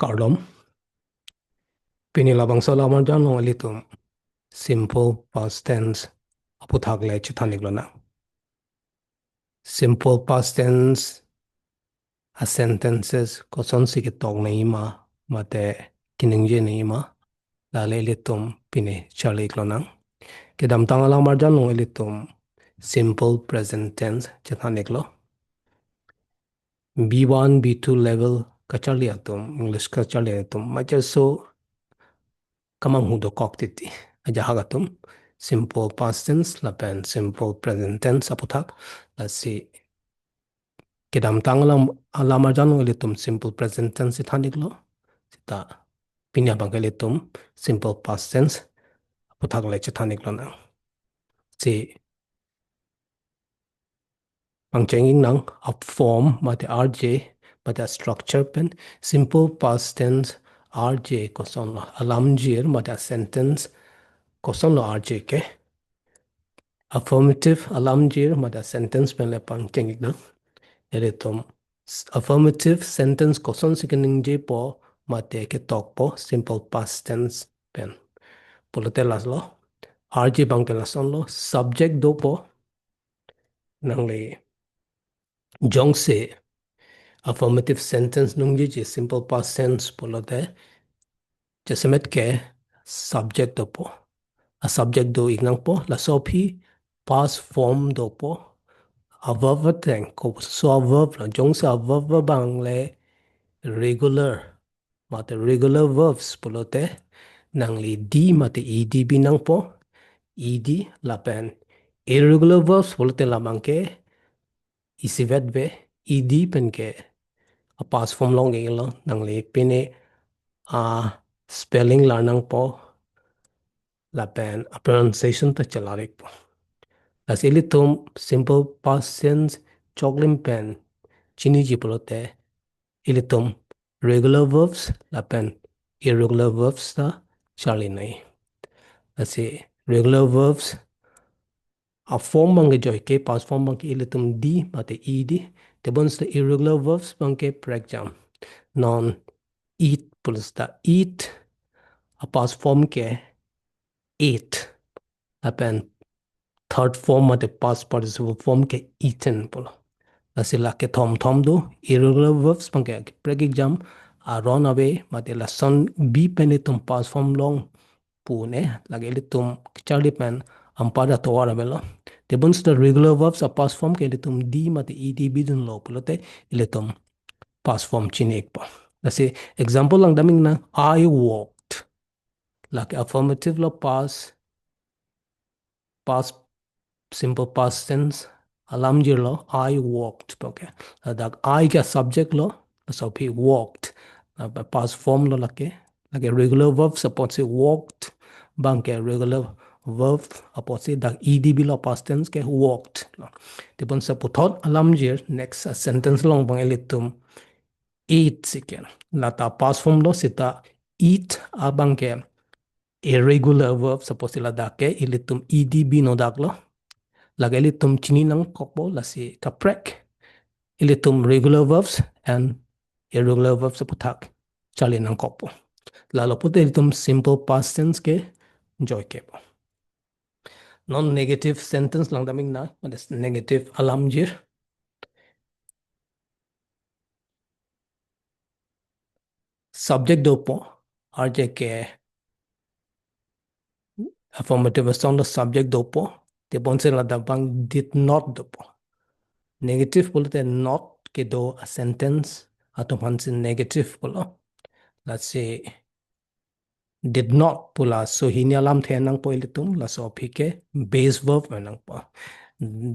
Cardom, pinilabang sa lamang dyan ng alitum, simple past tense, aputhagle chithaniklo na. Simple past tense, a sentences, koson sikitog na ima, mate kiningje na ima, lale alitum pini chaliklo na. Kidam tanga lang marjan ng alitum, simple present tense chithaniklo. B1, B2 level, Kacharli atum, English Kacharli atum, machaso kamang hudo koktiti. Aja hagatum, simple past tense, lapen simple present tense aputak. Let's see. Kidam tanglam alamar janu ilitum simple present tense ithaniklo. Sita pinya bang ilitum simple past tense aputak le chithaniklo na. Si ang changing nang a form mate RJ mate structure pen simple past tense RJ koson lo alamjir mate sentence koson lo RJ ke affirmative alamjir mate sentence pen le pang changing nang ilitum affirmative sentence koson sikening je po mate ke tok po simple past tense pen polote las lo RJ bang ke lason lo subject do po nang le jong se affirmative sentence nung ji simple past tense polote jesemet ke subject do po a subject do ingang po la sopi past form do po a verb teng ko so a verb la jong sa verb bang le regular mate regular verbs polote nang li d mate ed binang po ed la pen irregular verbs polote la bangke isivet ve ed pen ke a past form long e lo nang li pene a spelling la nang po la pen a pronunciation ta chalarik po la silitum simple past tense choklim pen chini ji polote ilitum regular verbs la pen irregular verbs ta charlie nai asi regular verbs a form bang joy ke past form bang ilitum d mate ed te bons the irregular verbs bang ke per example non eat plus ta eat a past form ke ate la pen third form mate past participle form ke eaten polo asila ke thom thom do irregular verbs bang ke per example a run away mate la son b penitum past form long pune lagi litum charlie pen ampada to wara belo te buns the regular verbs a past form ke litum d mate ed bidun lo pulote litum past form chinik pa lasi example lang daming na I walked like affirmative lo past simple past tense alamjir lo I walked okay that I ka subject lo so he walked past form lo like a regular verb suppose say walked bang ke regular verb suppose say that ed lo past tense ke walked dipon sa puthot alamjir next sentence long bang elitum eat siken lata past form lo sita eat abang ke irregular verb suppose la da ke ilitum ed no daklo lagi ilitum chini nang kokbo lasi kaprek ilitum regular verbs and irregular verbs puthak chali nang kokbo lalo pute ilitum simple past tense ke joy ke non negative sentence lang daming na negative alamjir subject do po arje ke affirmative sound subject do po te bonse la da bang did not do po negative bolte not ke do a sentence ato hansin negative polo let's say did not pula so hinialam thenang po ilitum la so phike base verb manang po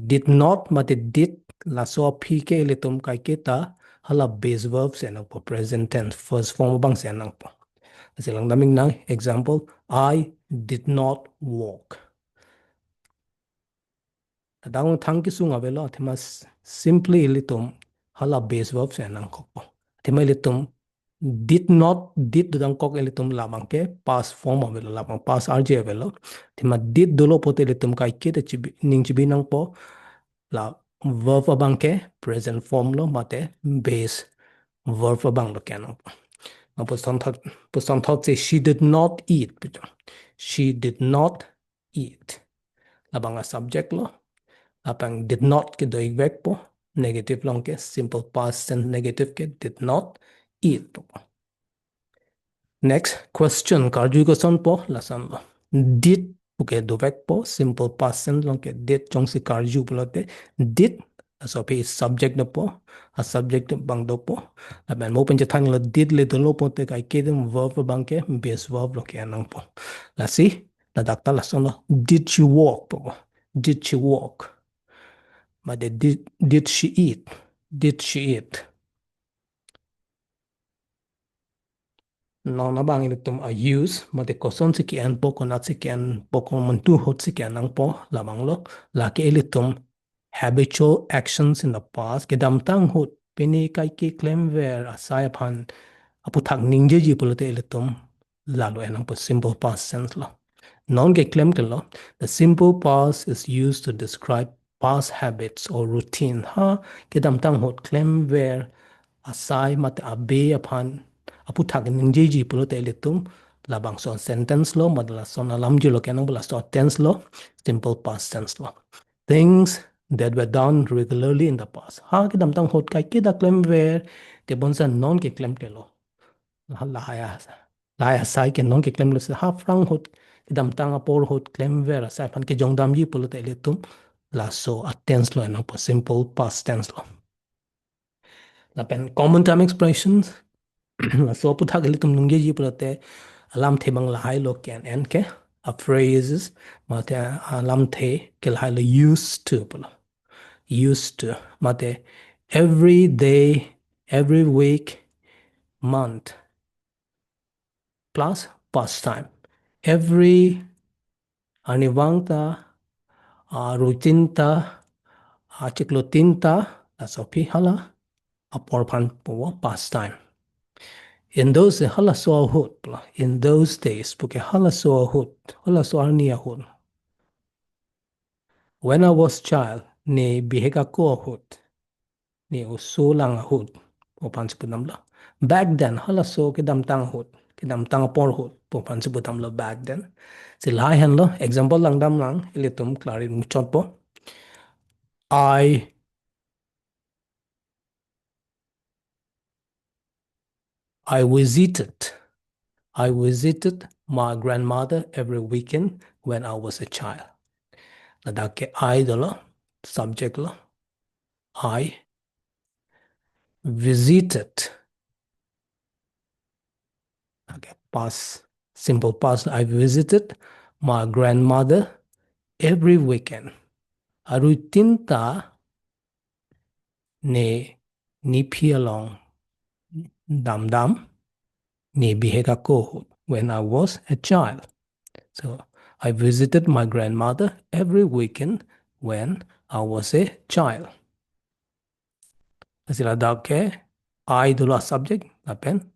did not mate did la so phike ilitum kai ke ta hala base verb senang po present tense first form bang senang po asilang daming nang example I did not walk dang thang ki sunga velo themas simply ilitum hala base verb senang ko po thema ilitum did dang kok ilitum lamang ke past form avelo lamang past rj avelo thema did dolo pote ilitum kai ke te chibi ning chibi nang po la verb abang ke present form lo mate base verb abang lo kenang Puson thought say she did not eat. She did not eat. Labang a subject lo. Lapang did not ke doi vek po. Negative long ke simple past tense negative ke did not eat po. Next question karju ko son po lasan lo. Did puke do vek po simple past tense long ke did chong si karju pulote did so pe subject na po a subject bang do po aban mo pen thang lo did le do lo po te kai ke dem verb bang ke base verb lo ke anang po la si la dakta la son lo did she walk po did she walk but did she eat did she eat no na bang ini tum a use ma de koson si ki an po ko na si ki an po ko man tu hot si ki anang po la bang lo la ke ili tum habitual actions in the past ke dam tang hot peni kai ki claim where asai phan apu thak ningje ji polo te ili tum la lo enang po simple past sense lo non ke claim ke lo the simple past is used to describe past habits or routine ha ke dam tang hot claim where asai mat abe upon apu thak ningje ji pulo te litum labang son sentence lo madala son alam ji lo kenang bula so tense lo simple past tense lo things that were done regularly in the past ha ki dam tang hot kai ki da claim where te bon san non ki claim ke lo la ya sai ke non ki claim lo ha frang hot ki dam tang apor hot claim where sai pan ke jong dam ji pulo te litum la so a tense lo enang po simple past tense lo la pen common time expressions so puthak elitum nungge ji prate alam the bang lahai lo can en ke a phrases mate alam the ke lahai lo used to pula used to mate every day every week month plus past time every anivangta rutinta chiklotinta asopi hala aporpan po past time in those hala so hut in those days porque hala so hut hala so arnia hut when I was child ne biheka ko hut ne uso lang hut po pansipunam la back then hala so kedam tang hut kedam tang por hut po pansiputam la back then si lai han lo example lang dam lang ilitum klari muchot po I I visited I visited my grandmother every weekend when I was a child. Ladake I dolo subject lo I visited. Okay, past simple past. I visited my grandmother every weekend. Arutinta ne ni pialong dam dam ne bihega ko when I was a child. So I visited my grandmother every weekend when I was a child. Sila dake I dulu subject apen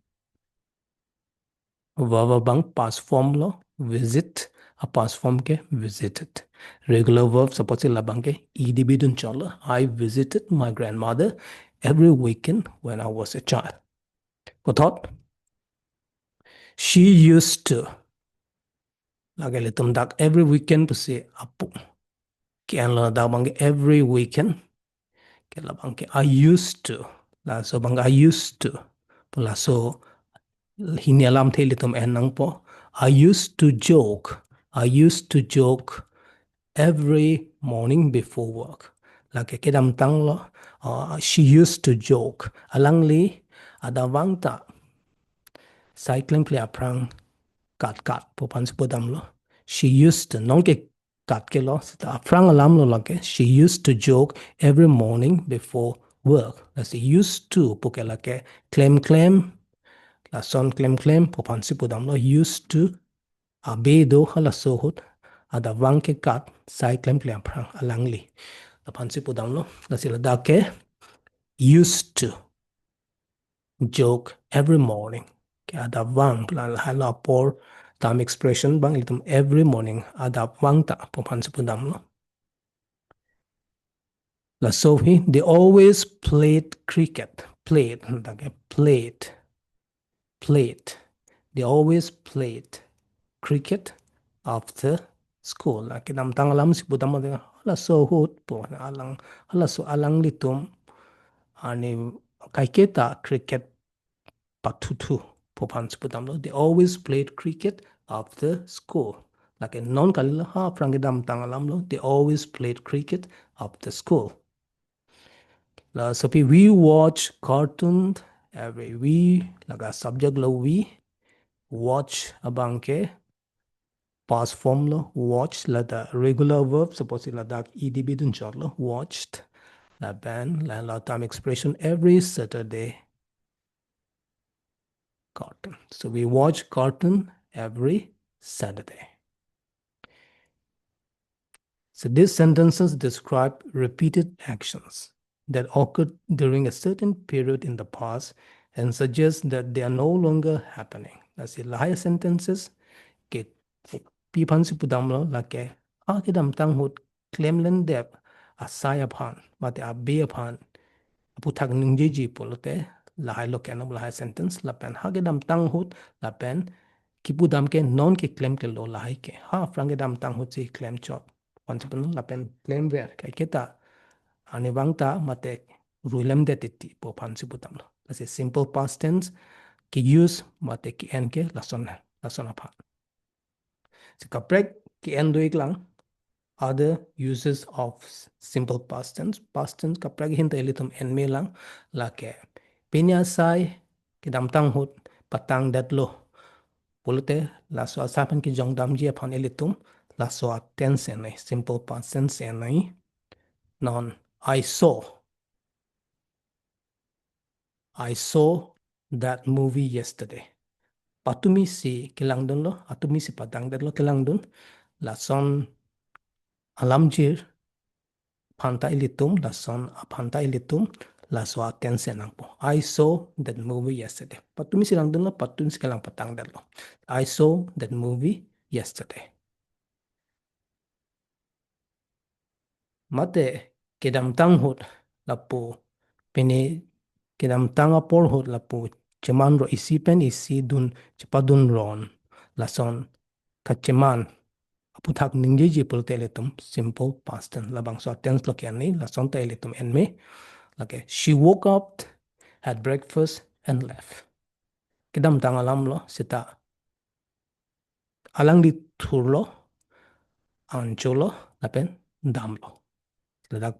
verb bang past form lo visit a past form ke visited regular verb suppose labang ke edb dun chola I visited my grandmother every weekend when I was a child. Ko thought she used to lagale tum dak every weekend to say apu ke an la da bang every weekend ke labang ke I used to la so bang I used to la so hinialam the litum enang po I used to joke I used to joke every morning before work like kedam tang lo she used to joke alangli adawangta cycling play aprang kat kat po panspodam lo she used to non ke kat ke lo aprang alam lo like she used to joke every morning before work that's used to po ke like claim la son claim po panspodam lo used to abedo hala sohut ada wang ke kat sai klem klem prang alangli la pansi pudam lo la sila da ke used to joke every morning ke ada wang la hala por tam expression bang itum every morning ada wang ta po pansi pudam lo la sohi they always played cricket played da ke played played. They always played cricket after school. Like nam tang alam si budam mo hala so hut po na alang hala so alang litum ani kai kita cricket patutu po pan si budam lo. They always played cricket after school. Like a non kalila ha prangidam tang alam lo. They always played cricket after school. So we watch cartoon every we like a subject lo we watch abang ke past form lo watch la the regular verb suppose la dak edb dun short lo watched la ban la time expression every Saturday cartoon. So we watch cartoon every Saturday. So these sentences describe repeated actions that occurred during a certain period in the past and suggest that they are no longer happening. That's the higher sentences ke pipan si pudam lo la ke akidam tang hut claim len dep asai aphan mate abe aphan aputhak ningji ji polote la hai lo kenam la hai sentence la pen hagedam tang hut la pen kipudam ke non ke claim ke lo la hai ke ha frangedam tang hut si claim chop konsepon la pen claim ver kai keta ani bangta mate ruilem de titi po phan si pudam lo. That's a simple past tense ki use mate ki en ke la son aphan. So kaprek ki en doik lang other uses of simple past tense. Past tense kaprek hin elitum en me lang la ke pinya sai ki dam tang hut patang dat lo pulute la so asapan ki jong dam ji upon elitum la so tense en simple past tense en non I saw that movie yesterday. Patumi si kilang dun lo atumi si patang dat lo kilang dun la son alamjir phanta ilitum la son phanta ilitum la so tense nang po. I saw that movie yesterday. Patumi silang dun lo patumi silang patang dat lo. I saw that movie yesterday. Mate kedam tang hut la po pene kedam tang apol hut la po ceman ro isi pen isi dun cepadun ron la son kaceman aputhak ningji ji pul teletum simple past tense labang so tense lo kian ni la son teletum en me. Okay, she woke up, had breakfast, and left. Kedam tang alam lo sita alang di tur lo ancho lo lapen dam lo. Ladak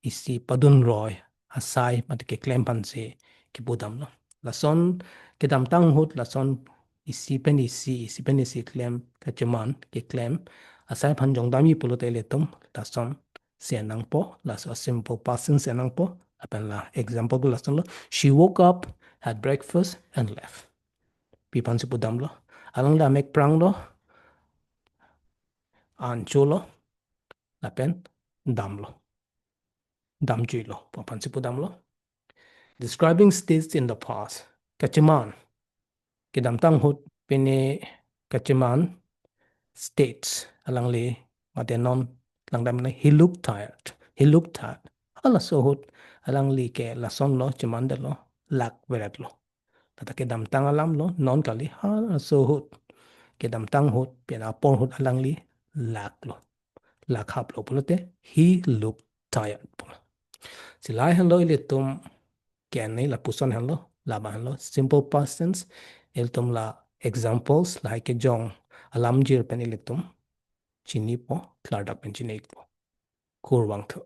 isi padun roy asai mat ke klem pan se ki budam lo. La son kedam tang hut la son isi pen isi klem kacheman ke klem asai pan jong dam yi pulo teletum la son senang po la so simple past senang po apan la example ko la son lo she woke up had breakfast and left pi pan si pudam lo alang la mek prang lo an chu lo la pen dam lo dam chui lo pa pan si pudam lo describing states in the past kacheman kedam tang hut pene kacheman states alang le matenon lang dam na he looked tired ala so hut alang li ke la son lo cheman de lo lak verat lo tata ke dam tang alam lo non kali ala so hut ke dam tang hut pe na por hut alang li lak lo lak hap lo pulote he looked tired pulo silai han lo ile tum ken nei la puson han lo la ban lo simple past tense el tum la examples like ke jong alam jir pen ile tum chini po klarda pen chini po kurwang tho